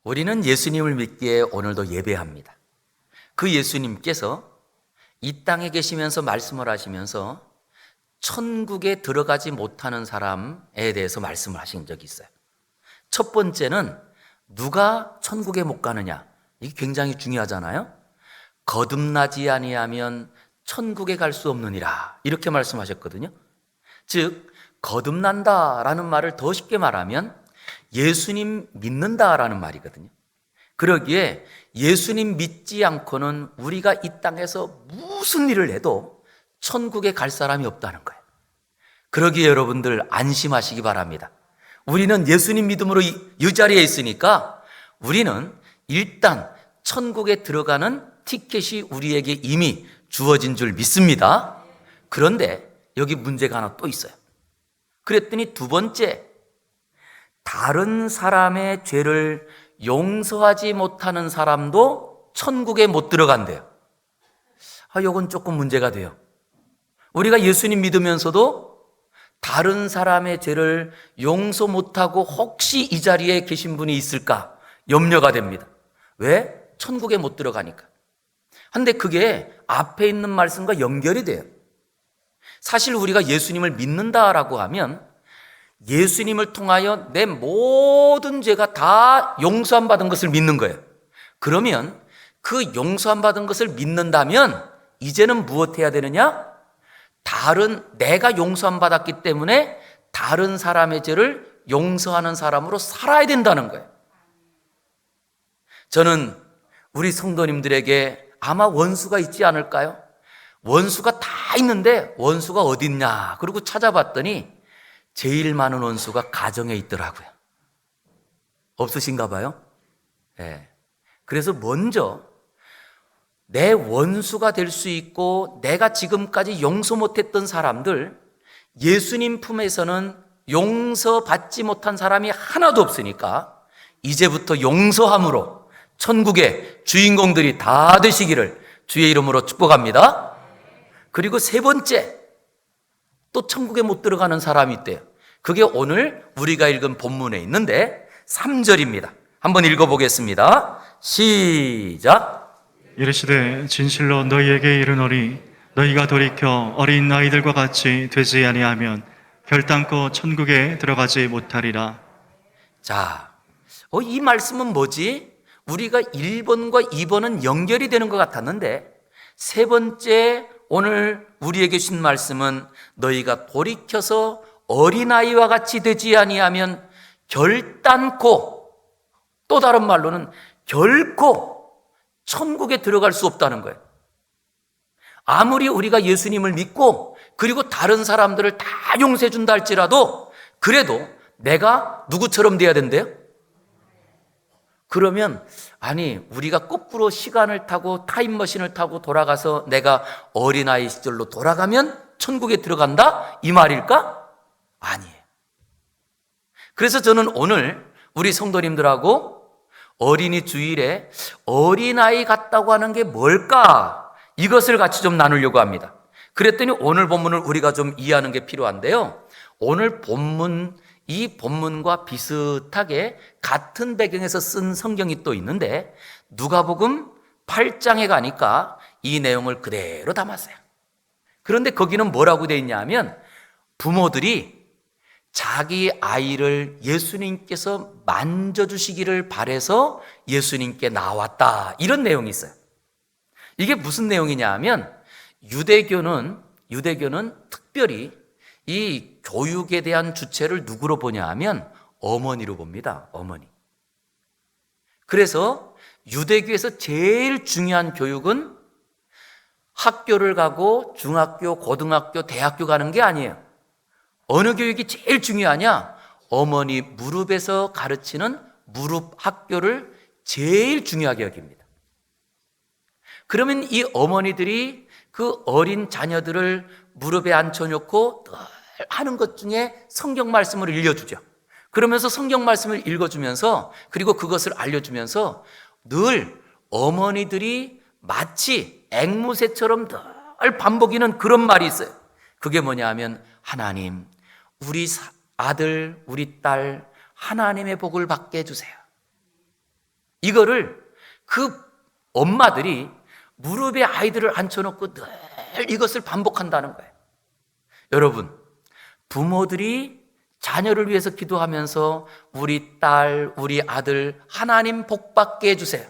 우리는 예수님을 믿기에 오늘도 예배합니다. 그 예수님께서 이 땅에 계시면서 말씀을 하시면서 천국에 들어가지 못하는 사람에 대해서 말씀을 하신 적이 있어요. 첫 번째는 누가 천국에 못 가느냐, 이게 굉장히 중요하잖아요. 거듭나지 아니하면 천국에 갈 수 없느니라, 이렇게 말씀하셨거든요. 즉 거듭난다라는 말을 더 쉽게 말하면 예수님 믿는다라는 말이거든요. 그러기에 예수님 믿지 않고는 우리가 이 땅에서 무슨 일을 해도 천국에 갈 사람이 없다는 거예요. 그러기에 여러분들 안심하시기 바랍니다. 우리는 예수님 믿음으로 이 자리에 있으니까 우리는 일단 천국에 들어가는 티켓이 우리에게 이미 주어진 줄 믿습니다. 그런데 여기 문제가 하나 또 있어요. 그랬더니 두 번째, 다른 사람의 죄를 용서하지 못하는 사람도 천국에 못 들어간대요. 이건 조금 문제가 돼요. 우리가 예수님 믿으면서도 다른 사람의 죄를 용서 못하고 혹시 이 자리에 계신 분이 있을까 염려가 됩니다. 왜? 천국에 못 들어가니까. 근데 그게 앞에 있는 말씀과 연결이 돼요. 사실 우리가 예수님을 믿는다라고 하면 예수님을 통하여 내 모든 죄가 다 용서함 받은 것을 믿는 거예요. 그러면 그 용서함 받은 것을 믿는다면 이제는 무엇해야 되느냐? 내가 용서함 받았기 때문에 다른 사람의 죄를 용서하는 사람으로 살아야 된다는 거예요. 저는 우리 성도님들에게 아마 원수가 있지 않을까요? 원수가 다 있는데 원수가 어디 있냐? 그리고 찾아봤더니 제일 많은 원수가 가정에 있더라고요. 없으신가 봐요? 네. 그래서 먼저 내 원수가 될 수 있고 내가 지금까지 용서 못했던 사람들, 예수님 품에서는 용서받지 못한 사람이 하나도 없으니까 이제부터 용서함으로 천국의 주인공들이 다 되시기를 주의 이름으로 축복합니다. 그리고 세 번째, 또 천국에 못 들어가는 사람이 있대요. 그게 오늘 우리가 읽은 본문에 있는데 3절입니다. 한번 읽어보겠습니다. 시작. 이르시되 진실로 너희에게 이르노니 너희가 돌이켜 어린 아이들과 같이 되지 아니하면 결단코 천국에 들어가지 못하리라. 자, 이 말씀은 뭐지? 우리가 1번과 2번은 연결이 되는 것 같았는데 세 번째 오늘 우리에게 주신 말씀은 너희가 돌이켜서 어린아이와 같이 되지 아니하면 결단코, 또 다른 말로는 결코 천국에 들어갈 수 없다는 거예요. 아무리 우리가 예수님을 믿고 그리고 다른 사람들을 다 용서해 준다 할지라도 그래도 내가 누구처럼 돼야 된대요? 그러면 우리가 거꾸로 시간을 타고 타임머신을 타고 돌아가서 내가 어린아이 시절로 돌아가면 천국에 들어간다? 이 말일까? 아니에요. 그래서 저는 오늘 우리 성도님들하고 어린이 주일에 어린아이 같다고 하는 게 뭘까? 이것을 같이 좀 나누려고 합니다. 그랬더니 오늘 본문을 우리가 좀 이해하는 게 필요한데요. 오늘 본문, 이 본문과 비슷하게 같은 배경에서 쓴 성경이 또 있는데 누가복음 8장에 가니까 이 내용을 그대로 담았어요. 그런데 거기는 뭐라고 되어 있냐 하면 부모들이 자기 아이를 예수님께서 만져주시기를 바라서 예수님께 나왔다, 이런 내용이 있어요. 이게 무슨 내용이냐 하면 유대교는 특별히 이 교육에 대한 주체를 누구로 보냐 하면 어머니로 봅니다. 어머니. 그래서 유대교에서 제일 중요한 교육은 학교를 가고 중학교, 고등학교, 대학교 가는 게 아니에요. 어느 교육이 제일 중요하냐? 어머니 무릎에서 가르치는 무릎 학교를 제일 중요하게 여깁니다. 그러면 이 어머니들이 그 어린 자녀들을 무릎에 앉혀놓고 늘 하는 것 중에 성경 말씀을 읽어주죠. 그러면서 성경 말씀을 읽어주면서 그리고 그것을 알려주면서 늘 어머니들이 마치 앵무새처럼 늘 반복이는 그런 말이 있어요. 그게 뭐냐 하면 하나님, 우리 아들, 우리 딸 하나님의 복을 받게 해주세요. 이거를 그 엄마들이 무릎에 아이들을 앉혀놓고 늘 이것을 반복한다는 거예요. 여러분, 부모들이 자녀를 위해서 기도하면서 우리 딸, 우리 아들 하나님 복 받게 해주세요.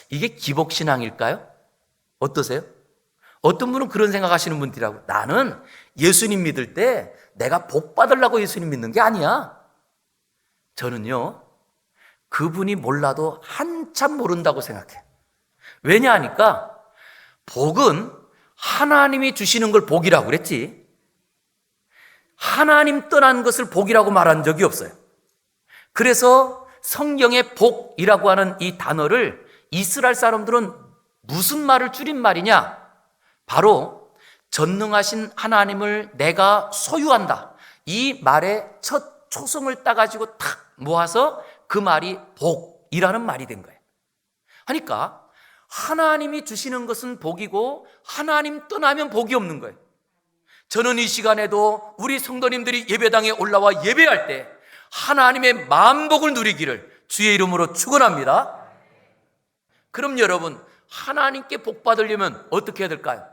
이게 기복신앙일까요? 어떠세요? 어떤 분은 그런 생각하시는 분들이라고, 나는 예수님 믿을 때 내가 복 받으려고 예수님 믿는 게 아니야. 저는요, 그분이 몰라도 한참 모른다고 생각해요. 왜냐 하니까 복은 하나님이 주시는 걸 복이라고 그랬지, 하나님 떠난 것을 복이라고 말한 적이 없어요. 그래서 성경의 복이라고 하는 이 단어를 이스라엘 사람들은 무슨 말을 줄인 말이냐? 바로 전능하신 하나님을 내가 소유한다, 이 말의 첫 초성을 따가지고 탁 모아서 그 말이 복이라는 말이 된 거예요. 그러니까 하나님이 주시는 것은 복이고 하나님 떠나면 복이 없는 거예요. 저는 이 시간에도 우리 성도님들이 예배당에 올라와 예배할 때 하나님의 만복을 누리기를 주의 이름으로 축원합니다. 그럼 여러분, 하나님께 복 받으려면 어떻게 해야 될까요?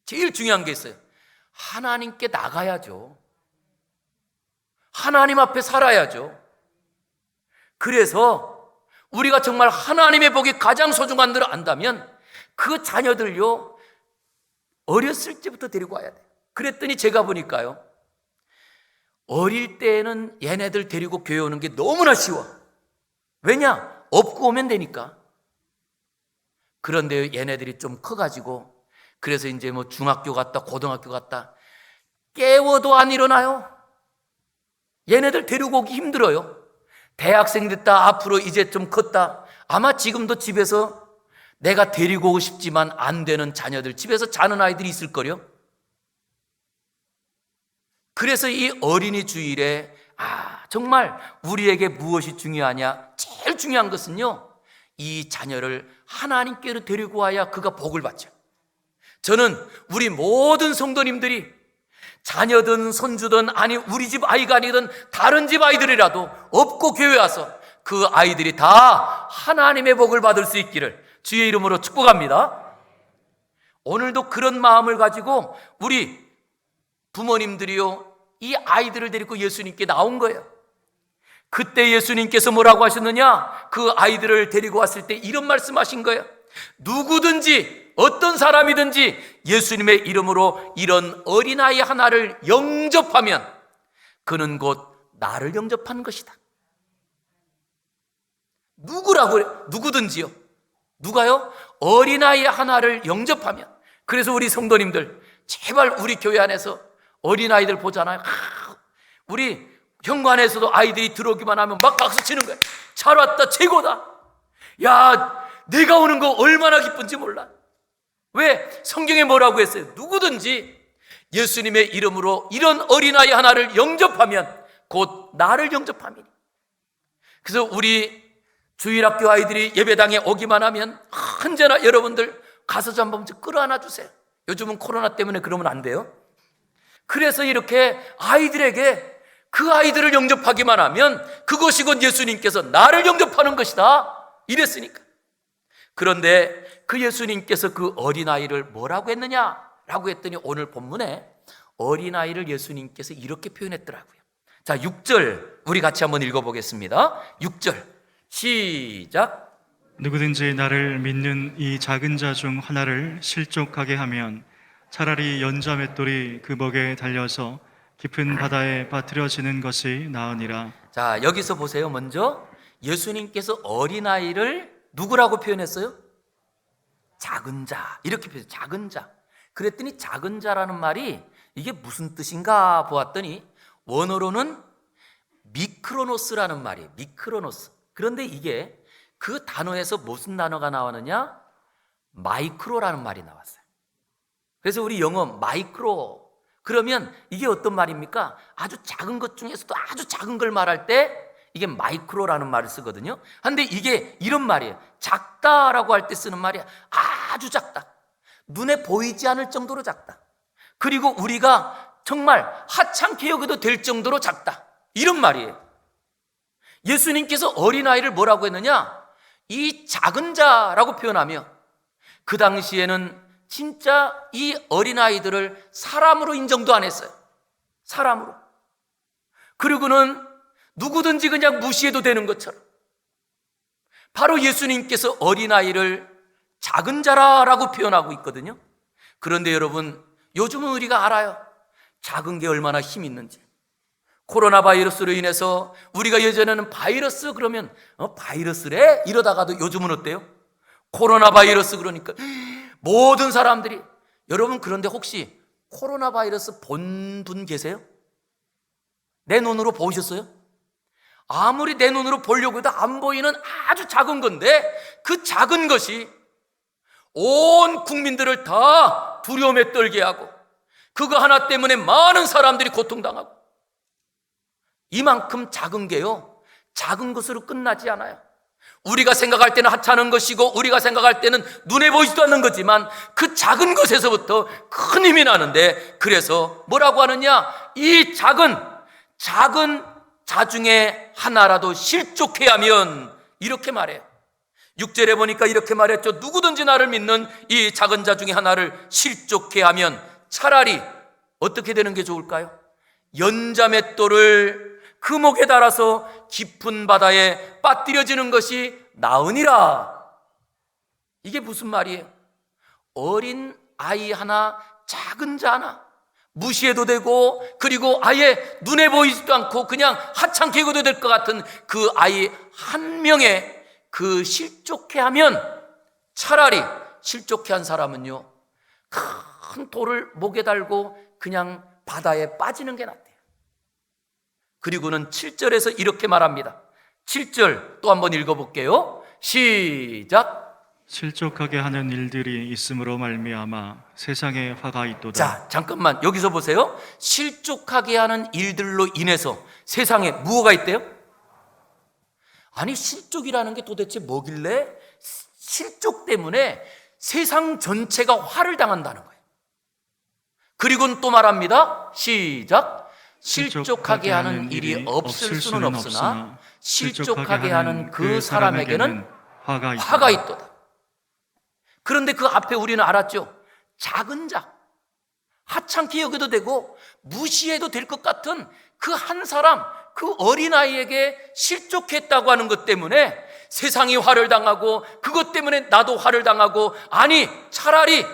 제일 중요한 게 있어요. 하나님께 나가야죠. 하나님 앞에 살아야죠. 그래서 우리가 정말 하나님의 복이 가장 소중한 줄 안다면 그 자녀들요, 어렸을 때부터 데리고 와야 돼요. 그랬더니 제가 보니까요, 어릴 때에는 얘네들 데리고 교회 오는 게 너무나 쉬워. 왜냐? 업고 오면 되니까. 그런데 얘네들이 좀 커가지고, 그래서 이제 뭐 중학교 갔다 고등학교 갔다 깨워도 안 일어나요. 얘네들 데리고 오기 힘들어요. 대학생 됐다, 앞으로 이제 좀 컸다, 아마 지금도 집에서 내가 데리고 오고 싶지만 안 되는 자녀들, 집에서 자는 아이들이 있을 거요. 그래서 이 어린이 주일에 정말 우리에게 무엇이 중요하냐? 제일 중요한 것은요, 이 자녀를 하나님께로 데리고 와야 그가 복을 받죠. 저는 우리 모든 성도님들이 자녀든 손주든, 아니 우리 집 아이가 아니든 다른 집 아이들이라도 업고 교회 와서 그 아이들이 다 하나님의 복을 받을 수 있기를 주의 이름으로 축복합니다. 오늘도 그런 마음을 가지고 우리 부모님들이요, 이 아이들을 데리고 예수님께 나온 거예요. 그때 예수님께서 뭐라고 하셨느냐? 그 아이들을 데리고 왔을 때 이런 말씀하신 거예요. 누구든지 어떤 사람이든지 예수님의 이름으로 이런 어린아이 하나를 영접하면 그는 곧 나를 영접하는 것이다. 누구라고 그래요? 누구든지요. 누가요? 어린아이 하나를 영접하면. 그래서 우리 성도님들, 제발 우리 교회 안에서 어린아이들 보잖아요. 우리 현관에서도 아이들이 들어오기만 하면 막 박수 치는 거예요. 잘 왔다, 최고다. 야, 내가 오는 거 얼마나 기쁜지 몰라. 왜? 성경에 뭐라고 했어요? 누구든지 예수님의 이름으로 이런 어린아이 하나를 영접하면 곧 나를 영접함이니. 그래서 우리 주일학교 아이들이 예배당에 오기만 하면 언제나 여러분들 가서 좀 한번 끌어안아 주세요. 요즘은 코로나 때문에 그러면 안 돼요. 그래서 이렇게 아이들에게 그 아이들을 영접하기만 하면 그것이 곧 예수님께서 나를 영접하는 것이다, 이랬으니까. 그런데 그 예수님께서 그 어린아이를 뭐라고 했느냐라고 했더니 오늘 본문에 어린아이를 예수님께서 이렇게 표현했더라고요. 자, 6절 우리 같이 한번 읽어보겠습니다. 6절 시작. 누구든지 나를 믿는 이 작은 자 중 하나를 실족하게 하면 차라리 연자 맷돌이 그 목에 달려서 깊은 바다에 빠뜨려지는 것이 나으니라. 자, 여기서 보세요. 먼저 예수님께서 어린아이를 누구라고 표현했어요? 작은 자, 이렇게 표현했어요. 작은 자. 그랬더니 작은 자라는 말이 이게 무슨 뜻인가 보았더니 원어로는 미크로노스라는 말이에요. 미크로노스. 그런데 이게 그 단어에서 무슨 단어가 나왔느냐? 마이크로라는 말이 나왔어요. 그래서 우리 영어 마이크로, 그러면 이게 어떤 말입니까? 아주 작은 것 중에서도 아주 작은 걸 말할 때 이게 마이크로라는 말을 쓰거든요. 그런데 이게 이런 말이에요. 작다라고 할 때 쓰는 말이야. 아주 작다. 눈에 보이지 않을 정도로 작다. 그리고 우리가 정말 하찮게 여겨도 될 정도로 작다, 이런 말이에요. 예수님께서 어린아이를 뭐라고 했느냐? 이 작은 자라고 표현하며 그 당시에는 진짜 이 어린아이들을 사람으로 인정도 안 했어요. 사람으로. 그리고는 누구든지 그냥 무시해도 되는 것처럼 바로 예수님께서 어린아이를 작은 자라라고 표현하고 있거든요. 그런데 여러분, 요즘은 우리가 알아요. 작은 게 얼마나 힘이 있는지. 코로나 바이러스로 인해서 우리가 예전에는 바이러스 그러면 바이러스래? 이러다가도 요즘은 어때요? 코로나 바이러스 그러니까 모든 사람들이. 여러분, 그런데 혹시 코로나 바이러스 본 분 계세요? 내 눈으로 보셨어요? 아무리 내 눈으로 보려고 해도 안 보이는 아주 작은 건데 그 작은 것이 온 국민들을 다 두려움에 떨게 하고 그거 하나 때문에 많은 사람들이 고통당하고, 이만큼 작은 게요, 작은 것으로 끝나지 않아요. 우리가 생각할 때는 하찮은 것이고 우리가 생각할 때는 눈에 보이지도 않는 거지만 그 작은 것에서부터 큰 힘이 나는데, 그래서 뭐라고 하느냐, 이 작은 자 중에 하나라도 실족해 하면, 이렇게 말해요. 6절에 보니까 이렇게 말했죠. 누구든지 나를 믿는 이 작은 자 중에 하나를 실족해 하면 차라리 어떻게 되는 게 좋을까요? 연자맷돌을 그 목에 달아서 깊은 바다에 빠뜨려지는 것이 나으니라. 이게 무슨 말이에요? 어린 아이 하나, 작은 자 하나 무시해도 되고, 그리고 아예 눈에 보이지도 않고 그냥 하찮게 해도 될 것 같은 그 아이 한 명에 그 실족해 하면, 차라리 실족해 한 사람은요, 큰 돌을 목에 달고 그냥 바다에 빠지는 게 낫대요. 그리고는 7절에서 이렇게 말합니다. 7절 또 한번 읽어볼게요. 시작. 실족하게 하는 일들이 있음으로 말미암아 세상에 화가 있도다. 자, 잠깐만 여기서 보세요. 실족하게 하는 일들로 인해서 세상에 무엇가 있대요? 아니, 실족이라는 게 도대체 뭐길래 실족 때문에 세상 전체가 화를 당한다는 거예요. 그리고는 또 말합니다. 시작. 실족하게 하는 일이 없을 수는 없으나 실족하게 하는 그 사람에게는 화가 있도다. 그런데 그 앞에 우리는 알았죠. 작은 자, 하찮게 여겨도 되고 무시해도 될 것 같은 그 한 사람, 그 어린아이에게 실족했다고 하는 것 때문에 세상이 화를 당하고, 그것 때문에 나도 화를 당하고, 아니 차라리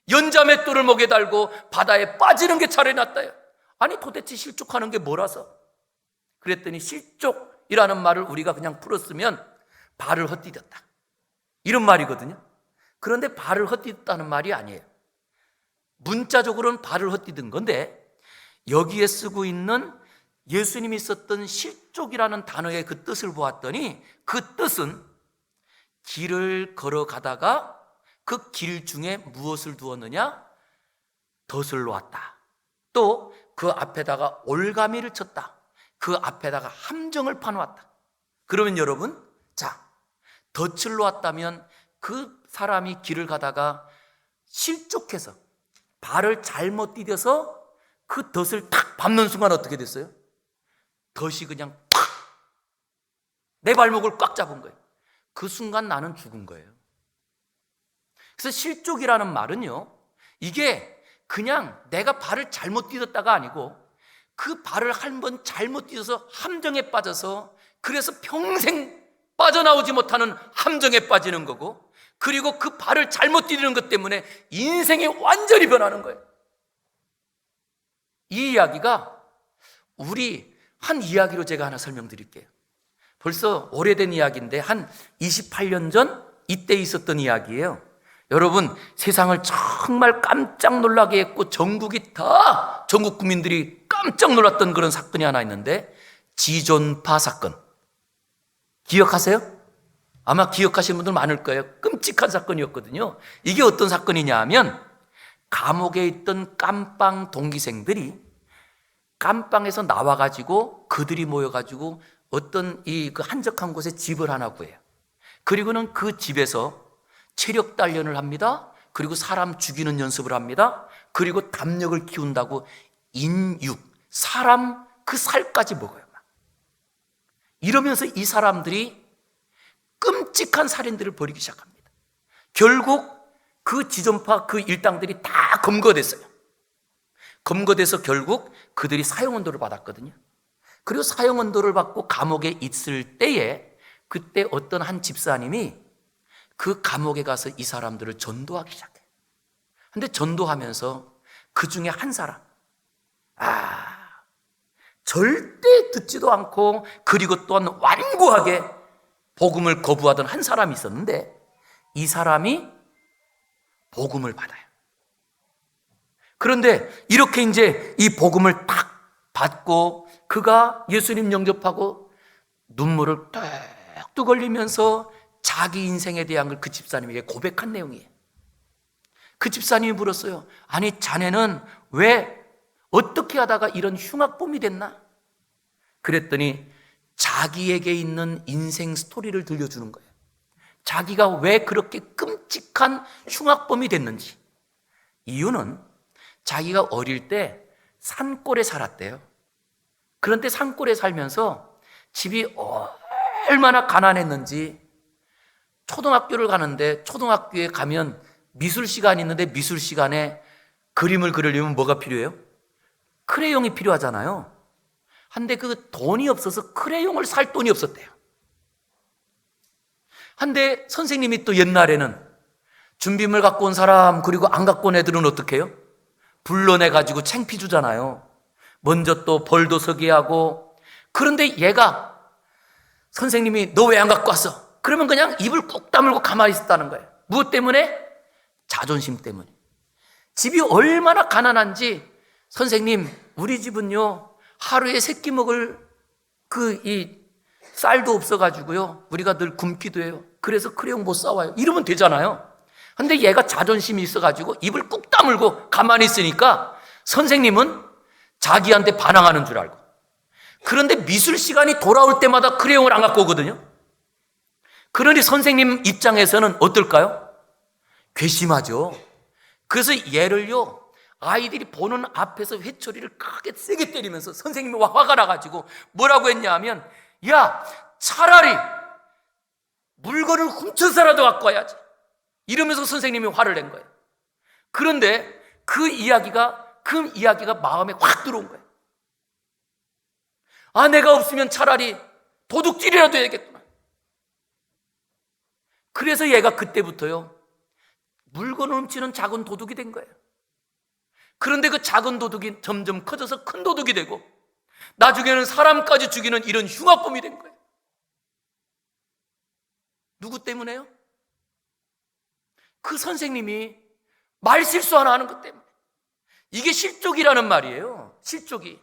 연자맷돌을 목에 달고 바다에 빠지는 게 차라리 낫다요. 아니 도대체 실족하는 게 뭐라서? 그랬더니 실족이라는 말을 우리가 그냥 풀었으면 발을 헛디뎠다, 이런 말이거든요. 그런데 발을 헛디뎠다는 말이 아니에요. 문자적으로는 발을 헛디딘 건데, 여기에 쓰고 있는 예수님이 썼던 실족이라는 단어의 그 뜻을 보았더니, 그 뜻은 길을 걸어가다가 그 길 중에 무엇을 두었느냐? 덫을 놓았다. 또 그 앞에다가 올가미를 쳤다. 그 앞에다가 함정을 파놓았다. 그러면 여러분, 자, 덫을 놓았다면 그 사람이 길을 가다가 실족해서 발을 잘못 디뎌서 그 덫을 탁 밟는 순간 어떻게 됐어요? 덫이 그냥 팍! 내 발목을 꽉 잡은 거예요. 그 순간 나는 죽은 거예요. 그래서 실족이라는 말은요, 이게 그냥 내가 발을 잘못 디뎠다가 아니고 그 발을 한 번 잘못 디뎌서 함정에 빠져서, 그래서 평생 빠져나오지 못하는 함정에 빠지는 거고, 그리고 그 발을 잘못 디디는 것 때문에 인생이 완전히 변하는 거예요. 이 이야기가 우리 한 이야기로 제가 하나 설명드릴게요. 벌써 오래된 이야기인데 한 28년 전 이때 있었던 이야기예요. 여러분, 세상을 정말 깜짝 놀라게 했고 전국 국민들이 깜짝 놀랐던 그런 사건이 하나 있는데, 지존파 사건 기억하세요? 아마 기억하시는 분들 많을 거예요. 끔찍한 사건이었거든요. 이게 어떤 사건이냐 하면, 감옥에 있던 깜빵 동기생들이 깜빵에서 나와가지고 그들이 모여가지고 어떤 그 한적한 곳에 집을 하나 구해요. 그리고는 그 집에서 체력 단련을 합니다. 그리고 사람 죽이는 연습을 합니다. 그리고 담력을 키운다고 인육, 사람 그 살까지 먹어요. 이러면서 이 사람들이 끔찍한 살인들을 벌이기 시작합니다. 결국 그 지존파 그 일당들이 다 검거됐어요. 검거돼서 결국 그들이 사형언도를 받았거든요. 그리고 사형언도를 받고 감옥에 있을 때에 그때 어떤 한 집사님이 그 감옥에 가서 이 사람들을 전도하기 시작해요. 근데 전도하면서 그 중에 한 사람, 절대 듣지도 않고 그리고 또한 완고하게 복음을 거부하던 한 사람이 있었는데 이 사람이 복음을 받아요. 그런데 이렇게 이제 이 복음을 딱 받고 그가 예수님 영접하고 눈물을 뚝뚝 흘리면서 자기 인생에 대한 걸 그 집사님에게 고백한 내용이에요. 그 집사님이 물었어요. 아니 자네는 왜 어떻게 하다가 이런 흉악범이 됐나? 그랬더니 자기에게 있는 인생 스토리를 들려주는 거예요. 자기가 왜 그렇게 끔찍한 흉악범이 됐는지. 이유는 자기가 어릴 때 산골에 살았대요. 그런데 산골에 살면서 집이 얼마나 가난했는지 초등학교를 가는데 초등학교에 가면 미술 시간이 있는데 미술 시간에 그림을 그리려면 뭐가 필요해요? 크레용이 필요하잖아요. 한데 그 돈이 없어서 크레용을 살 돈이 없었대요. 한데 선생님이 또 옛날에는 준비물 갖고 온 사람 그리고 안 갖고 온 애들은 어떻게 해요? 불러내가지고 창피 주잖아요. 먼저 또 벌도 서게 하고. 그런데 얘가 선생님이 너 왜 안 갖고 왔어? 그러면 그냥 입을 꾹 다물고 가만히 있었다는 거예요. 무엇 때문에? 자존심 때문에. 집이 얼마나 가난한지 선생님 우리 집은요 하루에 3끼 먹을 이 쌀도 없어가지고요 우리가 늘 굶기도 해요. 그래서 크레용 못 사와요. 이러면 되잖아요. 근데 얘가 자존심이 있어가지고 입을 꾹 다물고 가만히 있으니까 선생님은 자기한테 반항하는 줄 알고. 그런데 미술 시간이 돌아올 때마다 크레용을 안 갖고 오거든요. 그러니 선생님 입장에서는 어떨까요? 괘씸하죠. 그래서 얘를요 아이들이 보는 앞에서 회초리를 크게 세게 때리면서 선생님이 화가 나가지고 뭐라고 했냐면 야 차라리 물건을 훔쳐서라도 갖고 와야지 이러면서 선생님이 화를 낸 거예요. 그런데 그 이야기가 마음에 확 들어온 거예요. 내가 없으면 차라리 도둑질이라도 해야겠구나. 그래서 얘가 그때부터요 물건을 훔치는 작은 도둑이 된 거예요. 그런데 그 작은 도둑이 점점 커져서 큰 도둑이 되고 나중에는 사람까지 죽이는 이런 흉악범이 된 거예요. 누구 때문에요? 그 선생님이 말 실수 하나 하는 것 때문에. 이게 실족이라는 말이에요. 실족이.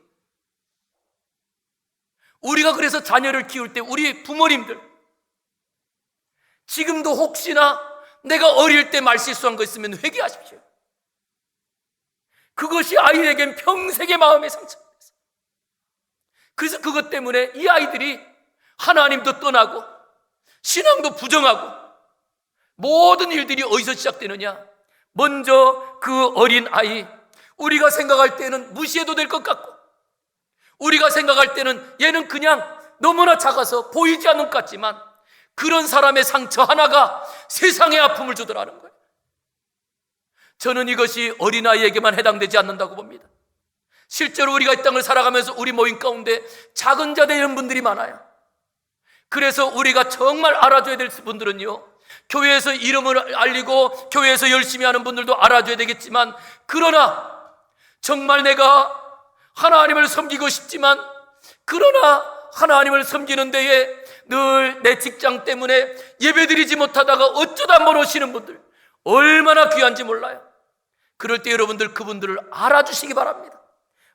우리가 그래서 자녀를 키울 때 우리 부모님들 지금도 혹시나 내가 어릴 때 말 실수한 거 있으면 회개하십시오. 그것이 아이에겐 평생의 마음의 상처입니다. 그래서 그것 때문에 이 아이들이 하나님도 떠나고 신앙도 부정하고 모든 일들이 어디서 시작되느냐? 먼저 그 어린 아이, 우리가 생각할 때는 무시해도 될 것 같고 우리가 생각할 때는 얘는 그냥 너무나 작아서 보이지 않는 것 같지만 그런 사람의 상처 하나가 세상의 아픔을 주더라는 거예요. 저는 이것이 어린아이에게만 해당되지 않는다고 봅니다. 실제로 우리가 이 땅을 살아가면서 우리 모임 가운데 작은 자 되는 분들이 많아요. 그래서 우리가 정말 알아줘야 될 분들은요 교회에서 이름을 알리고 교회에서 열심히 하는 분들도 알아줘야 되겠지만 그러나 정말 내가 하나님을 섬기고 싶지만 그러나 하나님을 섬기는 데에 늘 내 직장 때문에 예배드리지 못하다가 어쩌다 한번 오시는 분들 얼마나 귀한지 몰라요. 그럴 때 여러분들 그분들을 알아주시기 바랍니다.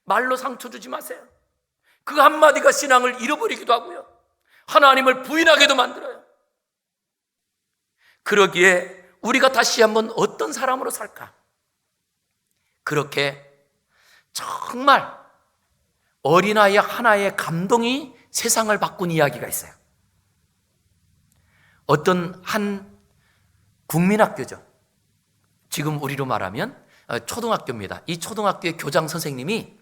말로 상처 주지 마세요. 그 한마디가 신앙을 잃어버리기도 하고요 하나님을 부인하게도 만들어요. 그러기에 우리가 다시 한번 어떤 사람으로 살까? 그렇게 정말 어린아이 하나의 감동이 세상을 바꾼 이야기가 있어요. 어떤 한 국민학교죠. 지금 우리로 말하면 초등학교입니다. 이 초등학교의 교장 선생님이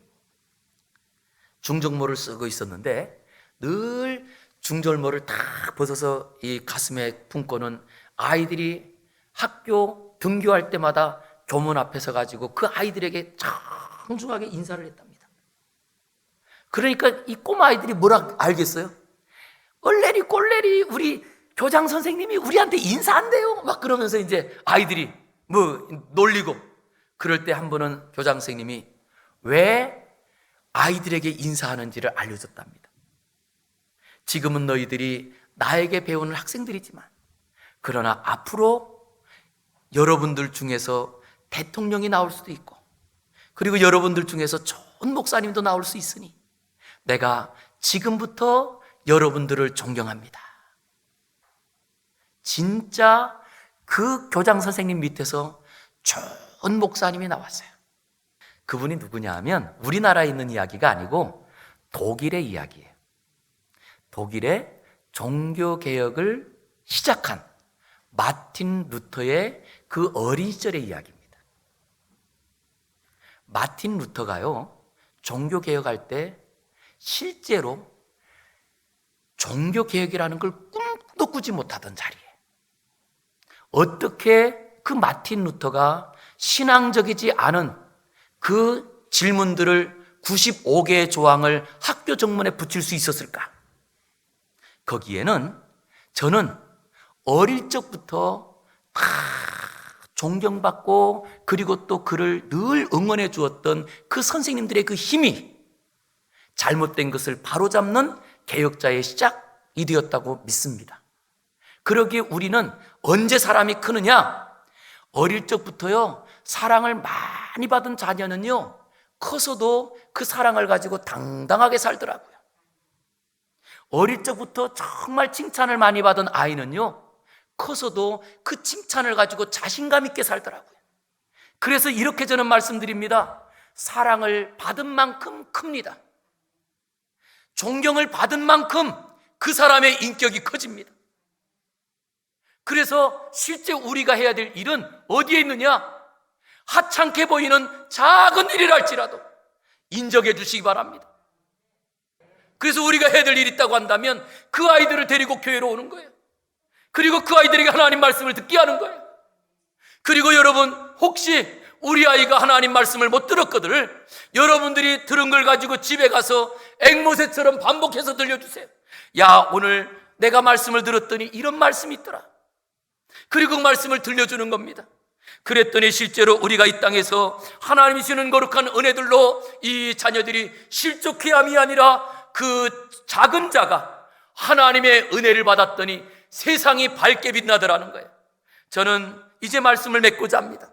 중정모를 쓰고 있었는데 늘 중절모를 다 벗어서 이 가슴에 품고는 아이들이 학교 등교할 때마다 교문 앞에 서 가지고 그 아이들에게 정중하게 인사를 했답니다. 그러니까 이 꼬마 아이들이 뭐라 알겠어요? 얼레리 꼴레리 우리 교장 선생님이 우리한테 인사한대요. 막 그러면서 이제 아이들이 뭐 놀리고, 그럴 때 한 번은 교장 선생님이 왜 아이들에게 인사하는지를 알려줬답니다. 지금은 너희들이 나에게 배우는 학생들이지만, 그러나 앞으로 여러분들 중에서 대통령이 나올 수도 있고, 그리고 여러분들 중에서 좋은 목사님도 나올 수 있으니 내가 지금부터 여러분들을 존경합니다. 진짜 그 교장 선생님 밑에서 좋은 목사님이 나왔어요. 그분이 누구냐 하면 우리나라에 있는 이야기가 아니고 독일의 이야기예요. 독일의 종교개혁을 시작한 마틴 루터의 그 어린 시절의 이야기입니다. 마틴 루터가요, 종교개혁할 때 실제로 종교개혁이라는 걸 꿈도 꾸지 못하던 자리에 어떻게 그 마틴 루터가 신앙적이지 않은 그 질문들을 95개의 조항을 학교 정문에 붙일 수 있었을까? 거기에는 저는 어릴 적부터 다 존경받고, 그리고 또 그를 늘 응원해 주었던 그 선생님들의 그 힘이 잘못된 것을 바로잡는 개혁자의 시작이 되었다고 믿습니다. 그러기에 우리는 언제 사람이 크느냐? 어릴 적부터요, 사랑을 많이 받은 자녀는요, 커서도 그 사랑을 가지고 당당하게 살더라고요. 어릴 적부터 정말 칭찬을 많이 받은 아이는요, 커서도 그 칭찬을 가지고 자신감 있게 살더라고요. 그래서 이렇게 저는 말씀드립니다. 사랑을 받은 만큼 큽니다. 존경을 받은 만큼 그 사람의 인격이 커집니다. 그래서 실제 우리가 해야 될 일은 어디에 있느냐? 하찮게 보이는 작은 일이랄지라도 인정해 주시기 바랍니다. 그래서 우리가 해야 될 일이 있다고 한다면 그 아이들을 데리고 교회로 오는 거예요. 그리고 그 아이들에게 하나님 말씀을 듣게 하는 거예요. 그리고 여러분, 혹시 우리 아이가 하나님 말씀을 못 들었거든, 여러분들이 들은 걸 가지고 집에 가서 앵무새처럼 반복해서 들려주세요. 야, 오늘 내가 말씀을 들었더니 이런 말씀이 있더라. 그리고 그 말씀을 들려주는 겁니다. 그랬더니 실제로 우리가 이 땅에서 하나님이 주는 거룩한 은혜들로 이 자녀들이 실족해 함이 아니라 그 작은 자가 하나님의 은혜를 받았더니 세상이 밝게 빛나더라는 거예요. 저는 이제 말씀을 맺고자 합니다.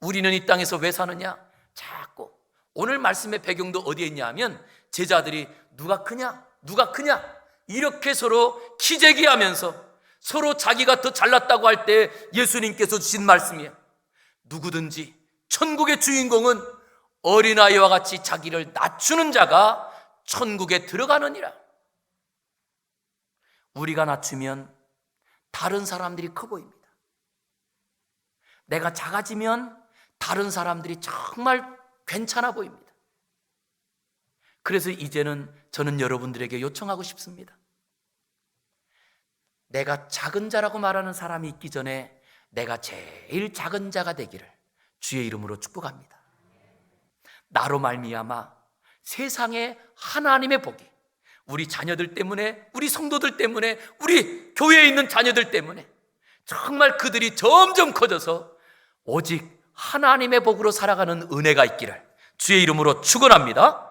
우리는 이 땅에서 왜 사느냐? 자꾸 오늘 말씀의 배경도 어디에 있냐 하면 제자들이 누가 크냐? 누가 크냐? 이렇게 서로 키재기하면서 서로 자기가 더 잘났다고 할 때 예수님께서 주신 말씀이에요. 누구든지 천국의 주인공은 어린아이와 같이 자기를 낮추는 자가 천국에 들어가느니라. 우리가 낮추면 다른 사람들이 커 보입니다. 내가 작아지면 다른 사람들이 정말 괜찮아 보입니다. 그래서 이제는 저는 여러분들에게 요청하고 싶습니다. 내가 작은 자라고 말하는 사람이 있기 전에 내가 제일 작은 자가 되기를 주의 이름으로 축복합니다. 나로 말미암아 세상에 하나님의 복이 우리 자녀들 때문에, 우리 성도들 때문에, 우리 교회에 있는 자녀들 때문에 정말 그들이 점점 커져서 오직 하나님의 복으로 살아가는 은혜가 있기를 주의 이름으로 축원합니다.